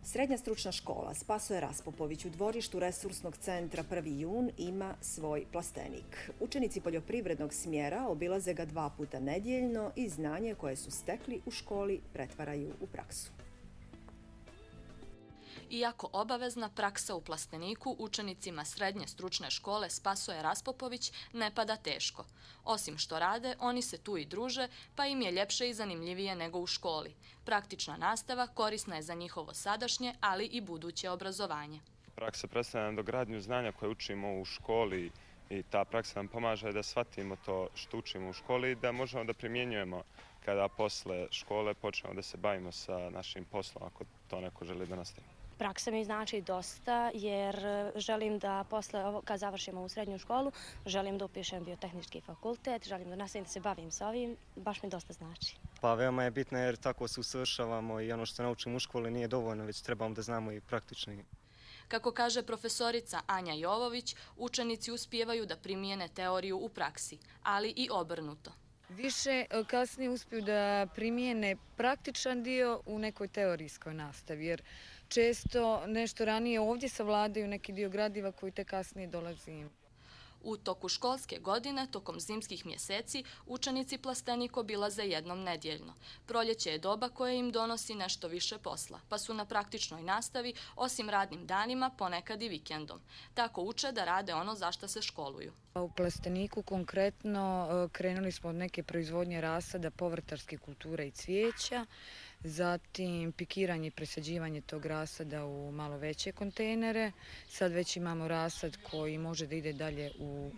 Srednja stručna škola Spasoje Raspopović u dvorištu resursnog centra 1. jun ima svoj plastenik. Učenici poljoprivrednog smjera obilaze ga 2 puta nedjeljno i znanje koje su stekli u školi pretvaraju u praksu. Iako obavezna, praksa u plasteniku učenicima srednje stručne škole Spasoje Raspopović ne pada teško. Osim što rade, oni se tu i druže, pa im je ljepše i zanimljivije nego u školi. Praktična nastava korisna je za njihovo sadašnje, ali i buduće obrazovanje. Praksa predstavlja dogradnju znanja koje učimo u školi i ta praksa nam pomaže da shvatimo to što učimo u školi i da možemo da primjenjujemo kada posle škole počnemo da se bavimo sa našim poslom, ako to neko želi da nastavimo. Praksa mi znači dosta jer želim da posle ovo, kad završim ovu srednju školu, želim da upišem biotehnički fakultet, želim da nastavim da se bavim sa ovim, baš mi dosta znači. Pa veoma je bitno jer tako se usavršavamo i ono što naučimo u školi nije dovoljno, već trebamo da znamo i praktično. Kako kaže profesorica Anja Jovović, učenici uspijevaju da primijene teoriju u praksi, ali i obrnuto. Više kasnije uspiju da primijene praktičan dio u nekoj teorijskoj nastavi, jer često nešto ranije ovdje savladaju neki dio gradiva koji te kasnije dolazi im. U toku školske godine, tokom zimskih mjeseci, učenici plastenik obilaze jednom nedjeljno. Proljeće je doba koje im donosi nešto više posla, pa su na praktičnoj nastavi, osim radnim danima, ponekad i vikendom. Tako uče da rade ono za što se školuju. U plasteniku konkretno krenuli smo od neke proizvodnje rasada povrtarske kulture i cvijeća, zatim pikiranje i presađivanje tog rasada u malo veće kontejnere. Sad već imamo rasad koji može da ide dalje u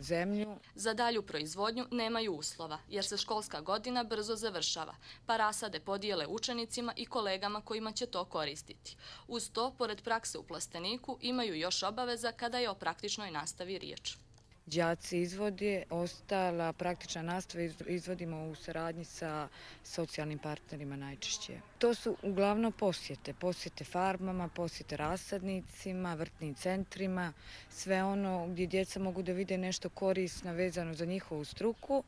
zemlju. Za dalju proizvodnju nemaju uslova, jer se školska godina brzo završava, pa rasade podijele učenicima i kolegama kojima će to koristiti. Uz to, pored prakse u plasteniku, imaju još obaveza kada je o praktičnoj nastavi riječ. Đaci izvode, ostala praktična nastava izvodimo u saradnji sa socijalnim partnerima najčešće. To su uglavnom posjete farmama, posjete rasadnicima, vrtnim centrima, sve ono gdje djeca mogu da vide nešto korisno vezano za njihovu struku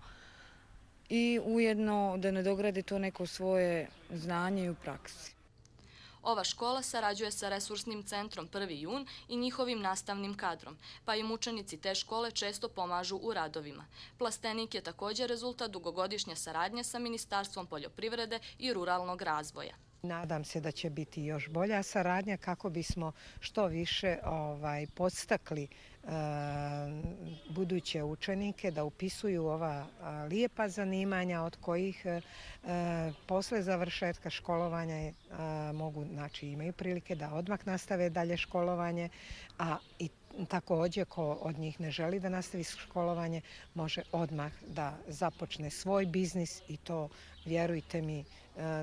i ujedno da nadograde to neko svoje znanje i u praksi. Ova škola sarađuje sa resursnim centrom 1. jun i njihovim nastavnim kadrom, pa im učenici te škole često pomažu u radovima. Plastenik je također rezultat dugogodišnje saradnje sa Ministarstvom poljoprivrede i ruralnog razvoja. Nadam se da će biti još bolja saradnja kako bismo što više podstakli buduće učenike da upisuju ova lijepa zanimanja od kojih posle završetka školovanja mogu, znači imaju prilike da odmah nastave dalje školovanje, a i također ko od njih ne želi da nastavi školovanje može odmah da započne svoj biznis i to, vjerujte mi,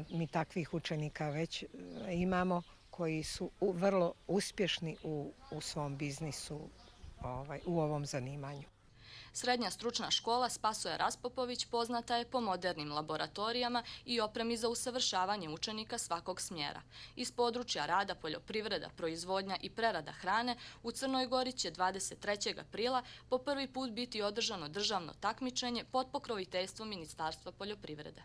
mi takvih učenika već imamo koji su vrlo uspješni u svom biznisu u ovom zanimanju. Srednja stručna škola Spasoje Raspopović poznata je po modernim laboratorijama i opremi za usavršavanje učenika svakog smjera. Iz područja rada, poljoprivreda, proizvodnja i prerada hrane u Crnoj Gori će 23. aprila po prvi put biti održano državno takmičenje pod pokroviteljstvom Ministarstva poljoprivrede.